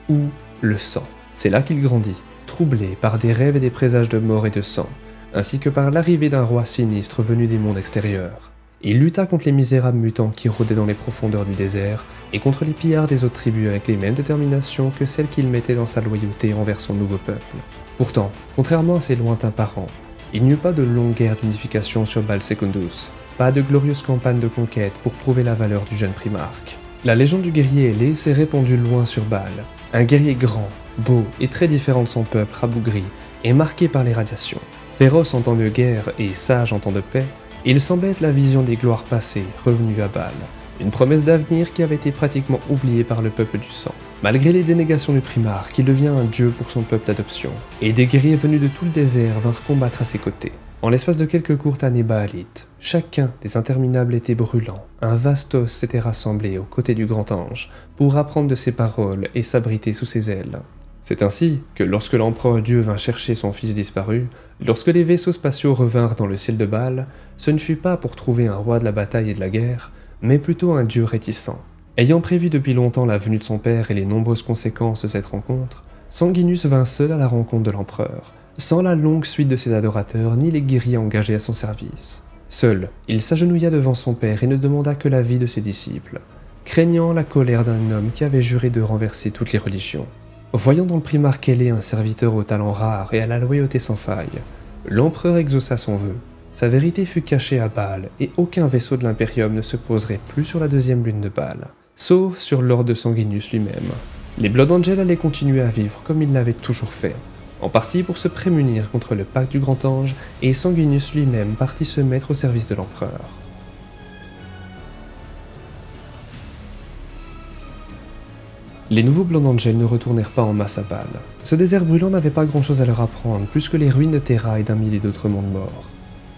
ou le sang. C'est là qu'il grandit, troublé par des rêves et des présages de mort et de sang, ainsi que par l'arrivée d'un roi sinistre venu des mondes extérieurs. Il lutta contre les misérables mutants qui rôdaient dans les profondeurs du désert, et contre les pillards des autres tribus avec les mêmes déterminations que celles qu'il mettait dans sa loyauté envers son nouveau peuple. Pourtant, contrairement à ses lointains parents, il n'y eut pas de longue guerre d'unification sur Baal Secundus, pas de glorieuse campagne de conquête pour prouver la valeur du jeune primarque. La légende du guerrier ailé s'est répandue loin sur Baal, un guerrier grand, beau et très différent de son peuple rabougri, et marqué par les radiations. Féroce en temps de guerre et sage en temps de paix, il semblait être la vision des gloires passées revenues à Baal, une promesse d'avenir qui avait été pratiquement oubliée par le peuple du sang. Malgré les dénégations du primarque, il devient un dieu pour son peuple d'adoption, et des guerriers venus de tout le désert vinrent combattre à ses côtés. En l'espace de quelques courtes années baalites, chacun des interminables étés brûlants, un vaste os s'était rassemblé aux côtés du grand ange pour apprendre de ses paroles et s'abriter sous ses ailes. C'est ainsi que lorsque l'empereur Dieu vint chercher son fils disparu, lorsque les vaisseaux spatiaux revinrent dans le ciel de Baal, ce ne fut pas pour trouver un roi de la bataille et de la guerre, mais plutôt un dieu réticent. Ayant prévu depuis longtemps la venue de son père et les nombreuses conséquences de cette rencontre, Sanguinus vint seul à la rencontre de l'empereur, sans la longue suite de ses adorateurs ni les guerriers engagés à son service. Seul, il s'agenouilla devant son père et ne demanda que l'avis de ses disciples, craignant la colère d'un homme qui avait juré de renverser toutes les religions. Voyant dans le primarque ailé un serviteur au talent rare et à la loyauté sans faille, l'empereur exauça son vœu. Sa vérité fut cachée à Baal et aucun vaisseau de l'Imperium ne se poserait plus sur la deuxième lune de Baal, sauf sur l'ordre de Sanguinus lui-même. Les Blood Angels allaient continuer à vivre comme ils l'avaient toujours fait, en partie pour se prémunir contre le pacte du Grand Ange, et Sanguinus lui-même partit se mettre au service de l'empereur. Les nouveaux Blood Angels ne retournèrent pas en masse à Baal. Ce désert brûlant n'avait pas grand-chose à leur apprendre, plus que les ruines de Terra et d'un millier d'autres mondes morts.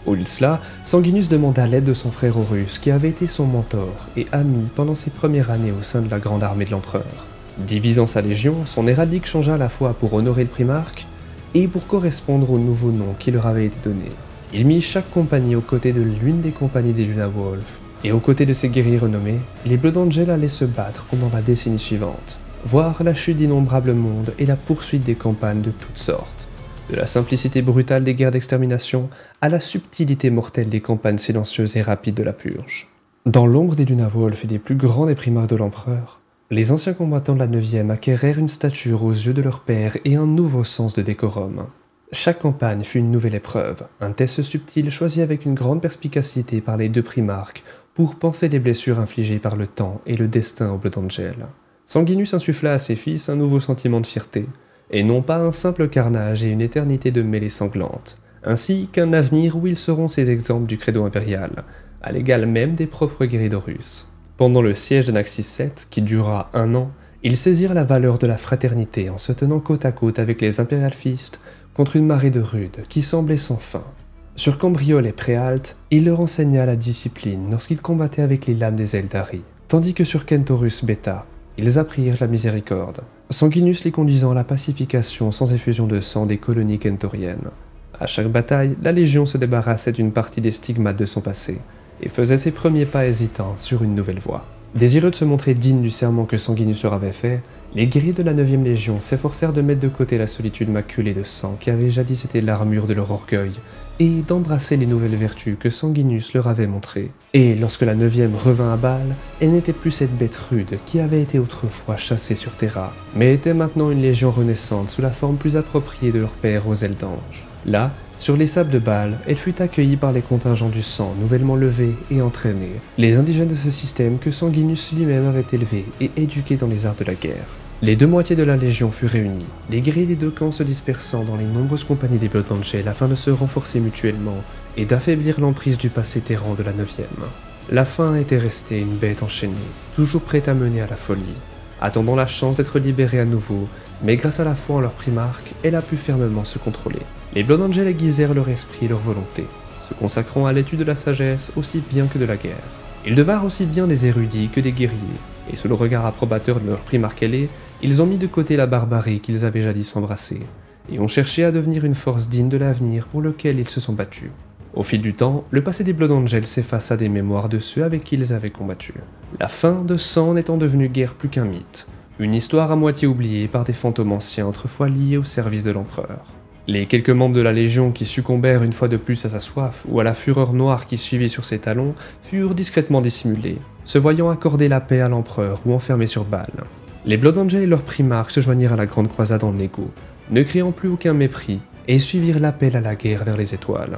Au lieu de cela, Sanguinus demanda l'aide de son frère Horus, qui avait été son mentor et ami pendant ses premières années au sein de la grande armée de l'empereur. Divisant sa légion, son héraldique changea à la fois pour honorer le primarque et pour correspondre au nouveau nom qui leur avait été donné. Il mit chaque compagnie aux côtés de l'une des compagnies des Luna Wolf, et aux côtés de ces guerriers renommés, les Blood Angels allaient se battre pendant la décennie suivante, voir la chute d'innombrables mondes et la poursuite des campagnes de toutes sortes, de la simplicité brutale des guerres d'extermination à la subtilité mortelle des campagnes silencieuses et rapides de la purge. Dans l'ombre des Luna Wolf et des plus grands des primarques de l'empereur, les anciens combattants de la 9e acquérèrent une stature aux yeux de leur père et un nouveau sens de décorum. Chaque campagne fut une nouvelle épreuve, un test subtil choisi avec une grande perspicacité par les deux primarques pour penser les blessures infligées par le temps et le destin aux Blood Angels. Sanguinus insuffla à ses fils un nouveau sentiment de fierté, et non pas un simple carnage et une éternité de mêlées sanglantes, ainsi qu'un avenir où ils seront ces exemples du credo impérial, à l'égal même des propres guerriers d'Horus. Pendant le siège d'Anaxis VII, qui dura 1 an, ils saisirent la valeur de la fraternité en se tenant côte à côte avec les Imperial Fists contre une marée de rudes qui semblait sans fin. Sur Cambriol et Préalte, il leur enseigna la discipline lorsqu'ils combattaient avec les lames des Eldari, tandis que sur Kentorus Beta, ils apprirent la miséricorde, Sanguinus les conduisant à la pacification sans effusion de sang des colonies kentoriennes. À chaque bataille, la Légion se débarrassait d'une partie des stigmates de son passé, et faisait ses premiers pas hésitants sur une nouvelle voie. Désireux de se montrer dignes du serment que Sanguinus leur avait fait, les guerriers de la 9e Légion s'efforcèrent de mettre de côté la solitude maculée de sang qui avait jadis été l'armure de leur orgueil, et d'embrasser les nouvelles vertus que Sanguinus leur avait montrées. Et lorsque la 9e revint à Baal, elle n'était plus cette bête rude qui avait été autrefois chassée sur Terra, mais était maintenant une légion renaissante sous la forme plus appropriée de leur père aux ailes d'ange. Là, sur les sables de Baal, elle fut accueillie par les contingents du sang nouvellement levés et entraînés, les indigènes de ce système que Sanguinus lui-même avait élevé et éduqué dans les arts de la guerre. Les deux moitiés de la Légion furent réunies, les guerriers des deux camps se dispersant dans les nombreuses compagnies des Blood Angels afin de se renforcer mutuellement et d'affaiblir l'emprise du passé terrant de la 9e. La faim était restée une bête enchaînée, toujours prête à mener à la folie, attendant la chance d'être libérée à nouveau, mais grâce à la foi en leur primarque, elle a pu fermement se contrôler. Les Blood Angels aiguisèrent leur esprit et leur volonté, se consacrant à l'étude de la sagesse aussi bien que de la guerre. Ils devinrent aussi bien des érudits que des guerriers, et sous le regard approbateur de leur primarque ailé, ils ont mis de côté la barbarie qu'ils avaient jadis embrassée, et ont cherché à devenir une force digne de l'avenir pour lequel ils se sont battus. Au fil du temps, le passé des Blood Angels s'effaça des mémoires de ceux avec qui ils avaient combattu, la faim de sang n'étant devenue guère plus qu'un mythe, une histoire à moitié oubliée par des fantômes anciens autrefois liés au service de l'empereur. Les quelques membres de la Légion qui succombèrent une fois de plus à sa soif ou à la fureur noire qui suivit sur ses talons furent discrètement dissimulés, se voyant accorder la paix à l'empereur ou enfermés sur Baal. Les Blood Angels et leurs primarques se joignirent à la grande croisade en égo, ne créant plus aucun mépris, et suivirent l'appel à la guerre vers les étoiles.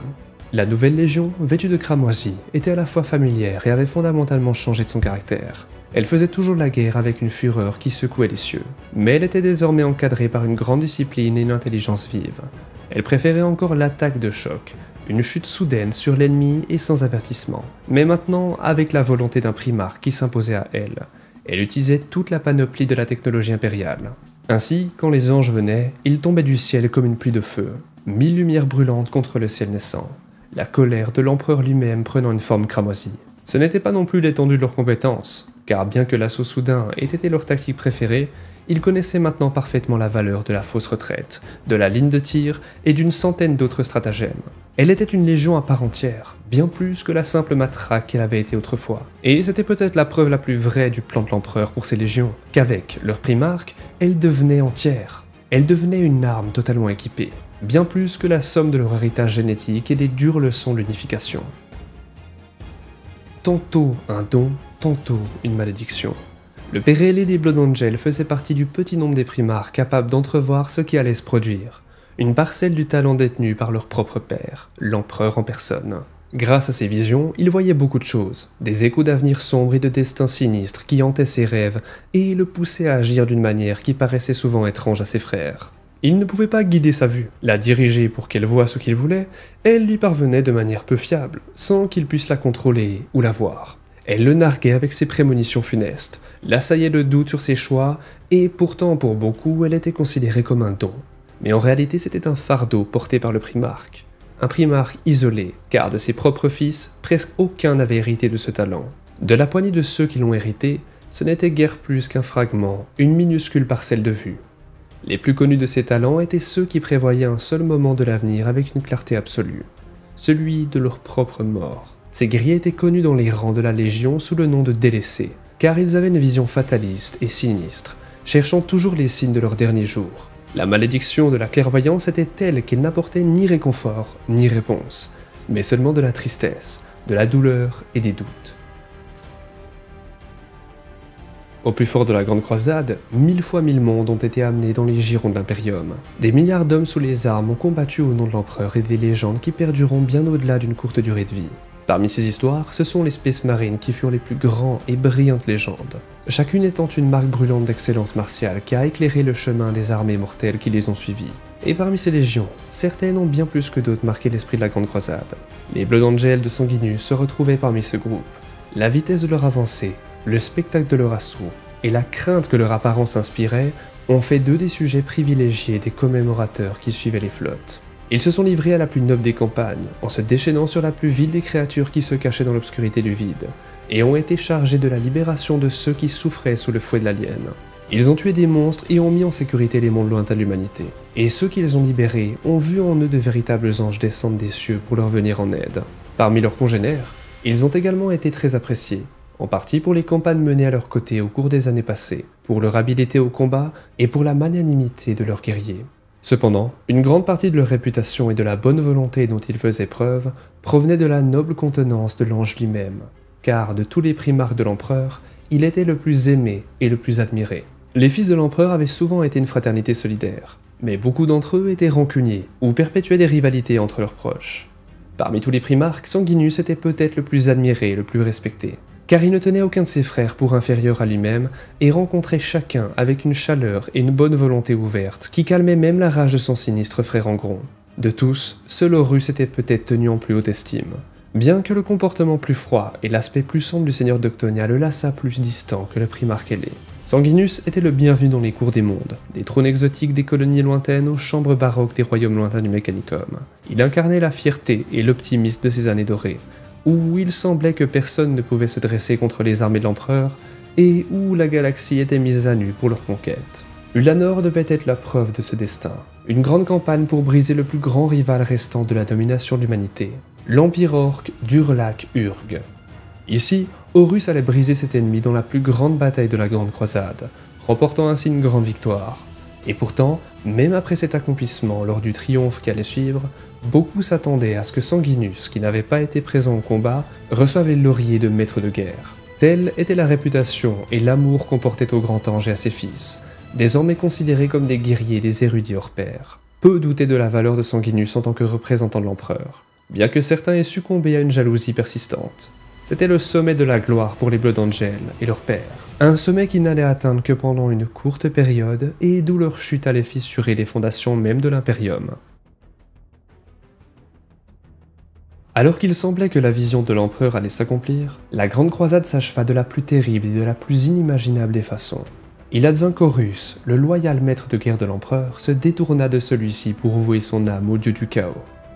La nouvelle Légion, vêtue de cramoisi, était à la fois familière et avait fondamentalement changé de son caractère. Elle faisait toujours la guerre avec une fureur qui secouait les cieux, mais elle était désormais encadrée par une grande discipline et une intelligence vive. Elle préférait encore l'attaque de choc, une chute soudaine sur l'ennemi et sans avertissement, mais maintenant avec la volonté d'un primarque qui s'imposait à elle. Elle utilisait toute la panoplie de la technologie impériale. Ainsi, quand les anges venaient, ils tombaient du ciel comme une pluie de feu, 1000 lumières brûlantes contre le ciel naissant. la colère de l'empereur lui-même prenant une forme cramoisie. Ce n'était pas non plus l'étendue de leurs compétences, car bien que l'assaut soudain ait été leur tactique préférée, ils connaissaient maintenant parfaitement la valeur de la fausse retraite, de la ligne de tir et d'une centaine d'autres stratagèmes. Elle était une légion à part entière, bien plus que la simple matraque qu'elle avait été autrefois. Et c'était peut-être la preuve la plus vraie du plan de l'empereur pour ces légions, qu'avec leur primarque, elles devenaient entières. Elles devenaient une arme totalement équipée, bien plus que la somme de leur héritage génétique et des dures leçons de l'unification. Tantôt un don, tantôt une malédiction. Le père ailé des Blood Angels faisait partie du petit nombre des primarques capables d'entrevoir ce qui allait se produire, une parcelle du talent détenu par leur propre père, l'empereur en personne. Grâce à ses visions, il voyait beaucoup de choses, des échos d'avenir sombres et de destins sinistres qui hantaient ses rêves et le poussaient à agir d'une manière qui paraissait souvent étrange à ses frères. Il ne pouvait pas guider sa vue, la diriger pour qu'elle voie ce qu'il voulait, elle lui parvenait de manière peu fiable, sans qu'il puisse la contrôler ou la voir. Elle le narguait avec ses prémonitions funestes, l'assaillait de doute sur ses choix, et pourtant pour beaucoup elle était considérée comme un don. Mais en réalité c'était un fardeau porté par le primarque. Un primarque isolé, car de ses propres fils, presque aucun n'avait hérité de ce talent. De la poignée de ceux qui l'ont hérité, ce n'était guère plus qu'un fragment, une minuscule parcelle de vue. Les plus connus de ces talents étaient ceux qui prévoyaient un seul moment de l'avenir avec une clarté absolue, celui de leur propre mort. Ces guerriers étaient connus dans les rangs de la Légion sous le nom de délaissés, car ils avaient une vision fataliste et sinistre, cherchant toujours les signes de leur dernier jour. La malédiction de la clairvoyance était telle qu'elle n'apportait ni réconfort, ni réponse, mais seulement de la tristesse, de la douleur et des doutes. Au plus fort de la Grande Croisade, 1000 fois 1000 mondes ont été amenés dans les girons de l'Imperium. Des milliards d'hommes sous les armes ont combattu au nom de l'Empereur et des légendes qui perdureront bien au-delà d'une courte durée de vie. Parmi ces histoires, ce sont les Space Marines qui furent les plus grands et brillantes légendes, chacune étant une marque brûlante d'excellence martiale qui a éclairé le chemin des armées mortelles qui les ont suivies. Et parmi ces légions, certaines ont bien plus que d'autres marqué l'esprit de la Grande Croisade. Les Blood Angels de Sanguinus se retrouvaient parmi ce groupe. La vitesse de leur avancée, le spectacle de leur assaut et la crainte que leur apparence inspirait ont fait d'eux des sujets privilégiés des commémorateurs qui suivaient les flottes. Ils se sont livrés à la plus noble des campagnes, en se déchaînant sur la plus vile des créatures qui se cachaient dans l'obscurité du vide, et ont été chargés de la libération de ceux qui souffraient sous le fouet de l'alien. Ils ont tué des monstres et ont mis en sécurité les mondes lointains de l'humanité. Et ceux qui les ont libérés ont vu en eux de véritables anges descendre des cieux pour leur venir en aide. Parmi leurs congénères, ils ont également été très appréciés, en partie pour les campagnes menées à leur côté au cours des années passées, pour leur habileté au combat et pour la magnanimité de leurs guerriers. Cependant, une grande partie de leur réputation et de la bonne volonté dont ils faisaient preuve provenait de la noble contenance de l'ange lui-même, car de tous les primarques de l'empereur, il était le plus aimé et le plus admiré. Les fils de l'empereur avaient souvent été une fraternité solidaire, mais beaucoup d'entre eux étaient rancuniers ou perpétuaient des rivalités entre leurs proches. Parmi tous les primarques, Sanguinus était peut-être le plus admiré et le plus respecté, car il ne tenait aucun de ses frères pour inférieur à lui-même et rencontrait chacun avec une chaleur et une bonne volonté ouverte qui calmait même la rage de son sinistre frère Angron. De tous, seul Horus était peut-être tenu en plus haute estime, bien que le comportement plus froid et l'aspect plus sombre du seigneur d'Octonia le lassât plus distant que le primarque ailé. Sanguinus était le bienvenu dans les cours des mondes, des trônes exotiques des colonies lointaines aux chambres baroques des royaumes lointains du Mechanicum. Il incarnait la fierté et l'optimisme de ces années dorées, où il semblait que personne ne pouvait se dresser contre les armées de l'empereur, et où la galaxie était mise à nu pour leur conquête. Ulanor devait être la preuve de ce destin, une grande campagne pour briser le plus grand rival restant de la domination de l'humanité, l'Empire Orc d'Urlak-Urg. Ici, Horus allait briser cet ennemi dans la plus grande bataille de la Grande Croisade, remportant ainsi une grande victoire. Et pourtant, même après cet accomplissement lors du triomphe qui allait suivre, beaucoup s'attendaient à ce que Sanguinus, qui n'avait pas été présent au combat, reçoive les lauriers de maître de guerre. Telle était la réputation et l'amour qu'on portait au grand ange et à ses fils, désormais considérés comme des guerriers et des érudits hors pair. Peu doutaient de la valeur de Sanguinus en tant que représentant de l'empereur, bien que certains aient succombé à une jalousie persistante. C'était le sommet de la gloire pour les Blood Angels et leur père, un sommet qu'ils n'allaient atteindre que pendant une courte période et d'où leur chute allait fissurer les fondations même de l'Imperium. Alors qu'il semblait que la vision de l'empereur allait s'accomplir, la Grande Croisade s'acheva de la plus terrible et de la plus inimaginable des façons. Il advint qu'Horus, le loyal maître de guerre de l'empereur, se détourna de celui-ci pour vouer son âme au dieu du chaos.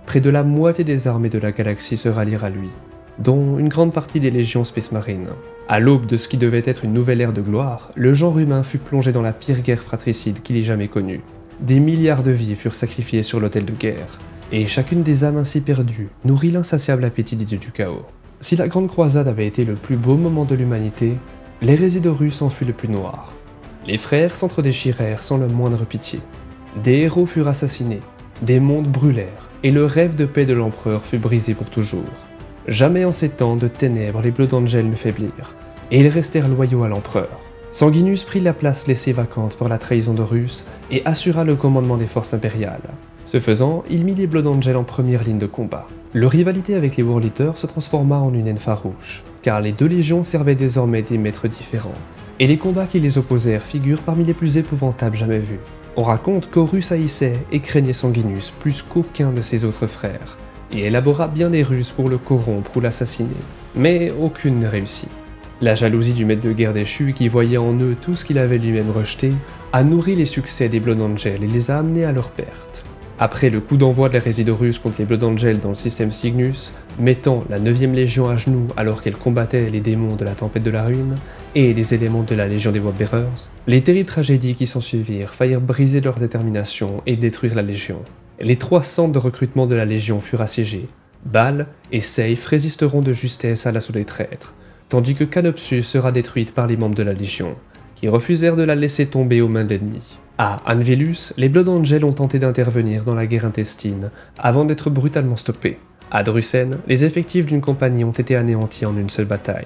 près de la moitié des armées de la galaxie se rallirent à lui, dont une grande partie des légions Space Marine. À l'aube de ce qui devait être une nouvelle ère de gloire, le genre humain fut plongé dans la pire guerre fratricide qu'il ait jamais connue. Des milliards de vies furent sacrifiées sur l'autel de guerre, et chacune des âmes ainsi perdues nourrit l'insatiable appétit des dieux du chaos. Si la Grande Croisade avait été le plus beau moment de l'humanité, l'hérésie d'Horus en fut le plus noir. Les frères s'entre-déchirèrent sans le moindre pitié. Des héros furent assassinés, des mondes brûlèrent, et le rêve de paix de l'empereur fut brisé pour toujours. Jamais en ces temps de ténèbres les Blood Angels ne faiblirent, et ils restèrent loyaux à l'empereur. Sanguinus prit la place laissée vacante par la trahison d'Horus et assura le commandement des forces impériales. Ce faisant, il mit les Blood Angels en première ligne de combat. Leur rivalité avec les World Eaters se transforma en une haine farouche, car les deux légions servaient désormais des maîtres différents, et les combats qui les opposèrent figurent parmi les plus épouvantables jamais vus. On raconte qu'Horus haïssait et craignait Sanguinus plus qu'aucun de ses autres frères, et élabora bien des ruses pour le corrompre ou l'assassiner, mais aucune ne réussit. La jalousie du maître de guerre déchu, qui voyait en eux tout ce qu'il avait lui-même rejeté, a nourri les succès des Blood Angels et les a amenés à leur perte. Après le coup d'envoi de l'hérésie d'Horus contre les Blood Angels dans le système Cygnus, mettant la 9ème Légion à genoux alors qu'elle combattait les démons de la Tempête de la Ruine et les éléments de la Légion des Worldbearers, les terribles tragédies qui s'ensuivirent faillirent briser leur détermination et détruire la Légion. Les 3 centres de recrutement de la Légion furent assiégés. Baal et Seif résisteront de justesse à l'assaut des traîtres, tandis que Canopsus sera détruite par les membres de la Légion, qui refusèrent de la laisser tomber aux mains de l'ennemi. À Anvilus, les Blood Angels ont tenté d'intervenir dans la guerre intestine, avant d'être brutalement stoppés. À Drusen, les effectifs d'une compagnie ont été anéantis en une seule bataille.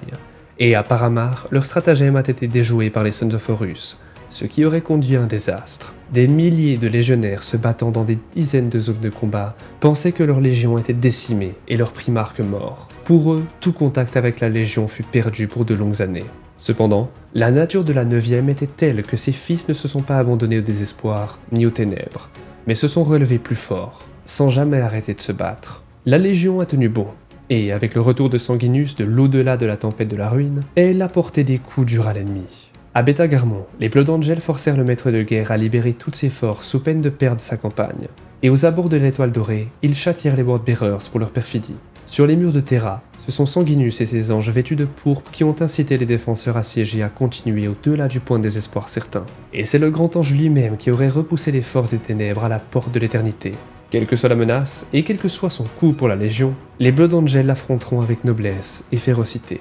Et à Paramar, leur stratagème a été déjoué par les Sons of Horus, ce qui aurait conduit à un désastre. Des milliers de légionnaires se battant dans des dizaines de zones de combat pensaient que leur légion était décimée et leur primarque mort. Pour eux, tout contact avec la légion fut perdu pour de longues années. Cependant, la nature de la 9ème était telle que ses fils ne se sont pas abandonnés au désespoir ni aux ténèbres, mais se sont relevés plus forts, sans jamais arrêter de se battre. La Légion a tenu bon, et avec le retour de Sanguinus de l'au-delà de la Tempête de la Ruine, elle a porté des coups durs à l'ennemi. À Beta Garmon, les Blood Angels forcèrent le maître de guerre à libérer toutes ses forces sous peine de perdre sa campagne, et aux abords de l'Étoile Dorée, ils châtièrent les Worldbearers pour leur perfidie. Sur les murs de Terra, ce sont Sanguinus et ses anges vêtus de pourpre qui ont incité les défenseurs assiégés à continuer au-delà du point de désespoir certain. Et c'est le grand ange lui-même qui aurait repoussé les forces des ténèbres à la porte de l'éternité. Quelle que soit la menace, et quel que soit son coût pour la Légion, les Blood Angels l'affronteront avec noblesse et férocité.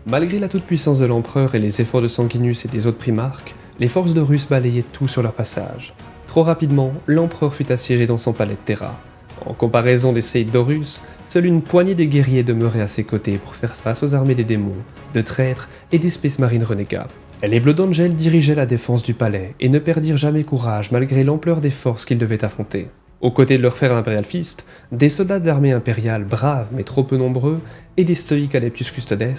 Malgré la toute-puissance de l'empereur et les efforts de Sanguinus et des autres primarques, les forces d'Horus balayaient tout sur leur passage. Trop rapidement, l'empereur fut assiégé dans son palais de Terra. En comparaison des Seïdes d'Horus, seule une poignée de guerriers demeurait à ses côtés pour faire face aux armées des démons, de traîtres et des Space Marines renégats. Les Blood Angels dirigeaient la défense du palais et ne perdirent jamais courage malgré l'ampleur des forces qu'ils devaient affronter. Aux côtés de leurs frères Imperial Fist, des soldats de l'armée impériale braves mais trop peu nombreux et des stoïques Adeptus Custodes,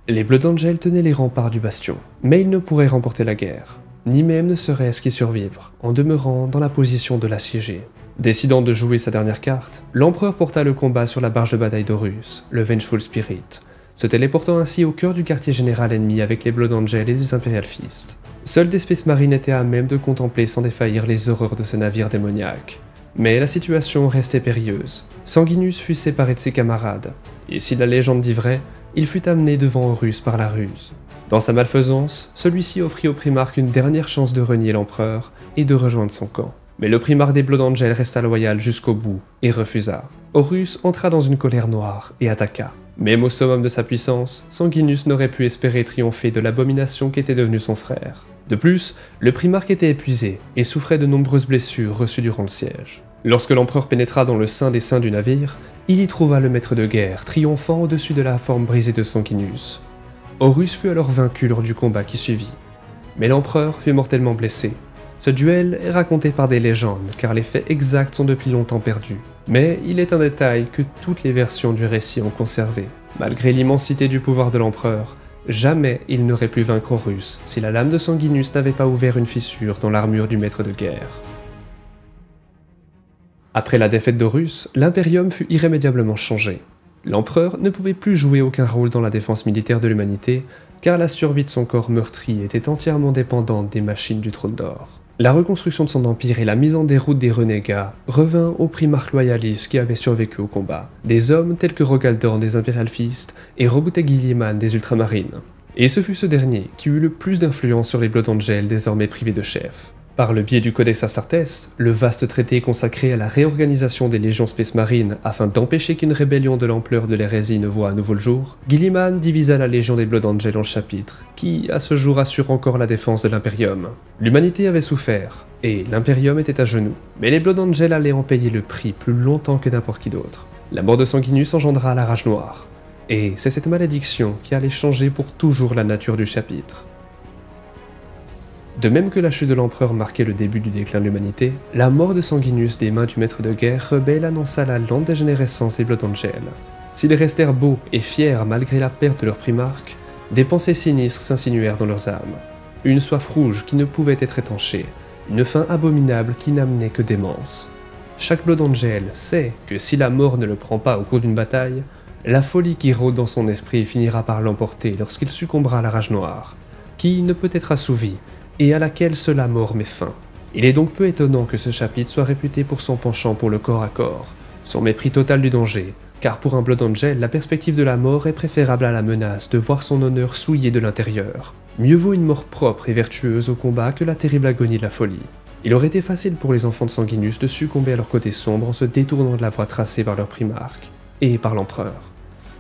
les Blood Angels tenaient les remparts du bastion. Mais ils ne pourraient remporter la guerre, ni même ne serait-ce qu'y survivre, en demeurant dans la position de l'assiégé. Décidant de jouer sa dernière carte, l'empereur porta le combat sur la barge de bataille d'Horus, le Vengeful Spirit, se téléportant ainsi au cœur du quartier général ennemi avec les Blood Angels et les Imperial Fist. Seuls des Space Marines étaient à même de contempler sans défaillir les horreurs de ce navire démoniaque. Mais la situation restait périlleuse. Sanguinus fut séparé de ses camarades, et si la légende dit vrai, il fut amené devant Horus par la ruse. Dans sa malfaisance, celui-ci offrit au primarque une dernière chance de renier l'empereur et de rejoindre son camp. Mais le primarque des Blood Angels resta loyal jusqu'au bout et refusa. Horus entra dans une colère noire et attaqua. Même au summum de sa puissance, Sanguinus n'aurait pu espérer triompher de l'abomination qu'était devenu son frère. De plus, le primarque était épuisé et souffrait de nombreuses blessures reçues durant le siège. Lorsque l'empereur pénétra dans le sein des seins du navire, il y trouva le maître de guerre triomphant au-dessus de la forme brisée de Sanguinus. Horus fut alors vaincu lors du combat qui suivit. Mais l'empereur fut mortellement blessé. Ce duel est raconté par des légendes, car les faits exacts sont depuis longtemps perdus. Mais il est un détail que toutes les versions du récit ont conservé. Malgré l'immensité du pouvoir de l'empereur, jamais il n'aurait pu vaincre Horus si la lame de Sanguinus n'avait pas ouvert une fissure dans l'armure du maître de guerre. Après la défaite d'Horus, l'Imperium fut irrémédiablement changé. L'empereur ne pouvait plus jouer aucun rôle dans la défense militaire de l'humanité, car la survie de son corps meurtri était entièrement dépendante des machines du Trône d'Or. La reconstruction de son empire et la mise en déroute des renégats revint au primarque loyaliste qui avait survécu au combat, des hommes tels que Rogaldorn des Imperial Fist et Roboute Guilliman des Ultramarines. Et ce fut ce dernier qui eut le plus d'influence sur les Blood Angels désormais privés de chef. Par le biais du Codex Astartes, le vaste traité consacré à la réorganisation des légions Space Marines afin d'empêcher qu'une rébellion de l'ampleur de l'hérésie ne voie à nouveau le jour, Guilliman divisa la légion des Blood Angels en chapitres, qui à ce jour assurent encore la défense de l'Imperium. L'humanité avait souffert, et l'Imperium était à genoux, mais les Blood Angels allaient en payer le prix plus longtemps que n'importe qui d'autre. La mort de Sanguinius engendra la Rage Noire, et c'est cette malédiction qui allait changer pour toujours la nature du chapitre. De même que la chute de l'empereur marquait le début du déclin de l'humanité, la mort de Sanguinius des mains du maître de guerre rebelle annonça la lente dégénérescence des Blood Angels. S'ils restèrent beaux et fiers malgré la perte de leur primarque, des pensées sinistres s'insinuèrent dans leurs âmes. Une soif rouge qui ne pouvait être étanchée, une faim abominable qui n'amenait que démence. Chaque Blood Angel sait que si la mort ne le prend pas au cours d'une bataille, la folie qui rôde dans son esprit finira par l'emporter lorsqu'il succombera à la Rage Noire, qui ne peut être assouvie, et à laquelle seule la mort met fin. Il est donc peu étonnant que ce chapitre soit réputé pour son penchant pour le corps à corps, son mépris total du danger, car pour un Blood Angel, la perspective de la mort est préférable à la menace de voir son honneur souillé de l'intérieur. Mieux vaut une mort propre et vertueuse au combat que la terrible agonie de la folie. Il aurait été facile pour les enfants de Sanguinius de succomber à leur côté sombre en se détournant de la voie tracée par leur primarque, et par l'empereur.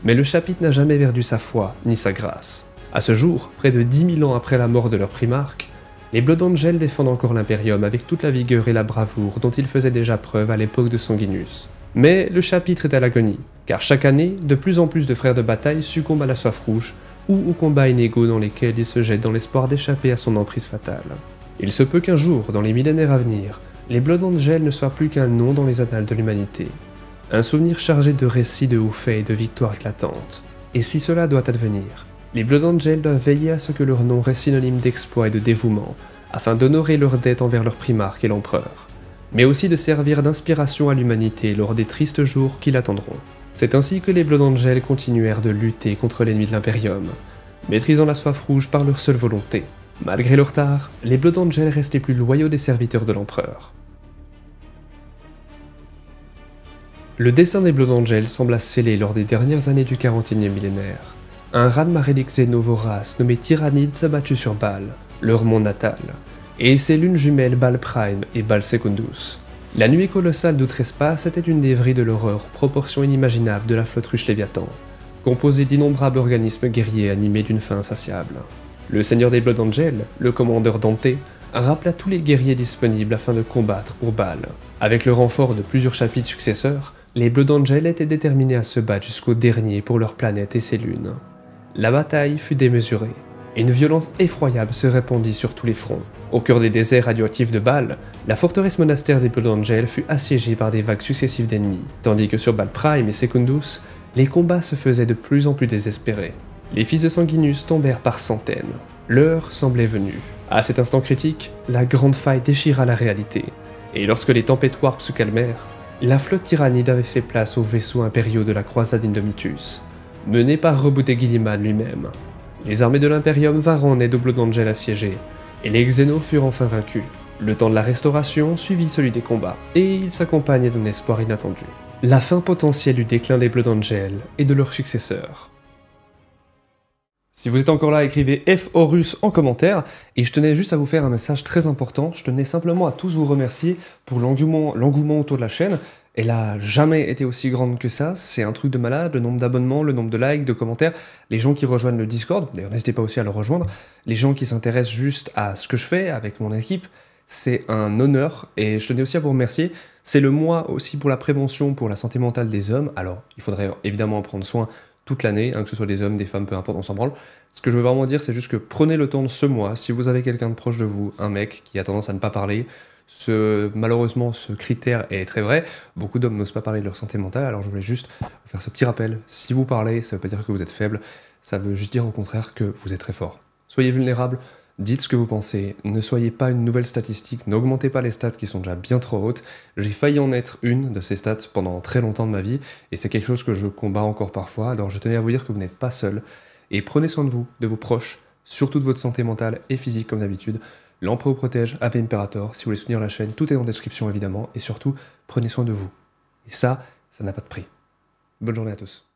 Mais le chapitre n'a jamais perdu sa foi, ni sa grâce. À ce jour, près de 10 000 ans après la mort de leur primarque, les Blood Angels défendent encore l'Imperium avec toute la vigueur et la bravoure dont ils faisaient déjà preuve à l'époque de Sanguinius. Mais le chapitre est à l'agonie, car chaque année, de plus en plus de frères de bataille succombent à la soif rouge, ou aux combats inégaux dans lesquels ils se jettent dans l'espoir d'échapper à son emprise fatale. Il se peut qu'un jour, dans les millénaires à venir, les Blood Angels ne soient plus qu'un nom dans les annales de l'humanité. Un souvenir chargé de récits de hauts faits et de victoires éclatantes. Et si cela doit advenir, les Blood Angels doivent veiller à ce que leur nom reste synonyme d'exploit et de dévouement, afin d'honorer leur dette envers leur primarque et l'empereur, mais aussi de servir d'inspiration à l'humanité lors des tristes jours qui l'attendront. C'est ainsi que les Blood Angels continuèrent de lutter contre l'ennemi de l'Imperium, maîtrisant la soif rouge par leur seule volonté. Malgré leur retard, les Blood Angels restent les plus loyaux des serviteurs de l'empereur. Le destin des Blood Angels sembla scellé lors des dernières années du 41e millénaire. Un raz-de-marée des Xénos voraces nommé Tyrannide s'abattit sur Baal, leur monde natal, et ses lunes jumelles Baal Prime et Baal Secundus. La nuée colossale d'outre-espace était une des vrilles de l'horreur aux proportions inimaginables de la flotte ruche Léviathan, composée d'innombrables organismes guerriers animés d'une faim insatiable. Le seigneur des Blood Angels, le commandeur Dante, rappela tous les guerriers disponibles afin de combattre pour Baal. Avec le renfort de plusieurs chapitres successeurs, les Blood Angels étaient déterminés à se battre jusqu'au dernier pour leur planète et ses lunes. La bataille fut démesurée, et une violence effroyable se répandit sur tous les fronts. Au cœur des déserts radioactifs de Baal, la forteresse monastère des Blood Angels fut assiégée par des vagues successives d'ennemis, tandis que sur Baal Prime et Secundus, les combats se faisaient de plus en plus désespérés. Les fils de Sanguinius tombèrent par centaines. L'heure semblait venue. À cet instant critique, la grande faille déchira la réalité, et lorsque les tempêtes warp se calmèrent, la flotte tyrannide avait fait place aux vaisseaux impériaux de la croisade Indomitus, menée par Roboute Guilliman lui-même. Les armées de l'Imperium vinrent en aide aux Blood Angels assiégés, et les Xénos furent enfin vaincus. Le temps de la restauration suivit celui des combats, et il s'accompagnait d'un espoir inattendu. La fin potentielle du déclin des Blood Angels et de leurs successeurs. Si vous êtes encore là, écrivez F Horus en commentaire, et je tenais juste à vous faire un message très important. Je tenais simplement à tous vous remercier pour l'engouement autour de la chaîne. Elle a jamais été aussi grande que ça, c'est un truc de malade, le nombre d'abonnements, le nombre de likes, de commentaires, les gens qui rejoignent le Discord, d'ailleurs n'hésitez pas aussi à le rejoindre, les gens qui s'intéressent juste à ce que je fais avec mon équipe, c'est un honneur, et je tenais aussi à vous remercier. C'est le mois aussi pour la prévention, pour la santé mentale des hommes, alors il faudrait évidemment en prendre soin toute l'année, que ce soit des hommes, des femmes, peu importe, on s'en branle. Ce que je veux vraiment dire, c'est juste que prenez le temps de ce mois, si vous avez quelqu'un de proche de vous, un mec qui a tendance à ne pas parler, malheureusement ce critère est très vrai, beaucoup d'hommes n'osent pas parler de leur santé mentale, alors je voulais juste vous faire ce petit rappel. Si vous parlez, ça veut pas dire que vous êtes faible, ça veut juste dire au contraire que vous êtes très fort. Soyez vulnérables, dites ce que vous pensez, ne soyez pas une nouvelle statistique, n'augmentez pas les stats qui sont déjà bien trop hautes. J'ai failli en être une de ces stats pendant très longtemps de ma vie, et c'est quelque chose que je combats encore parfois, alors je tenais à vous dire que vous n'êtes pas seul, et prenez soin de vous, de vos proches, surtout de votre santé mentale et physique comme d'habitude. l'Empereur vous protège, Ave Imperator. Si vous voulez soutenir la chaîne, tout est dans la description évidemment. Et surtout, prenez soin de vous. Et ça n'a pas de prix. Bonne journée à tous.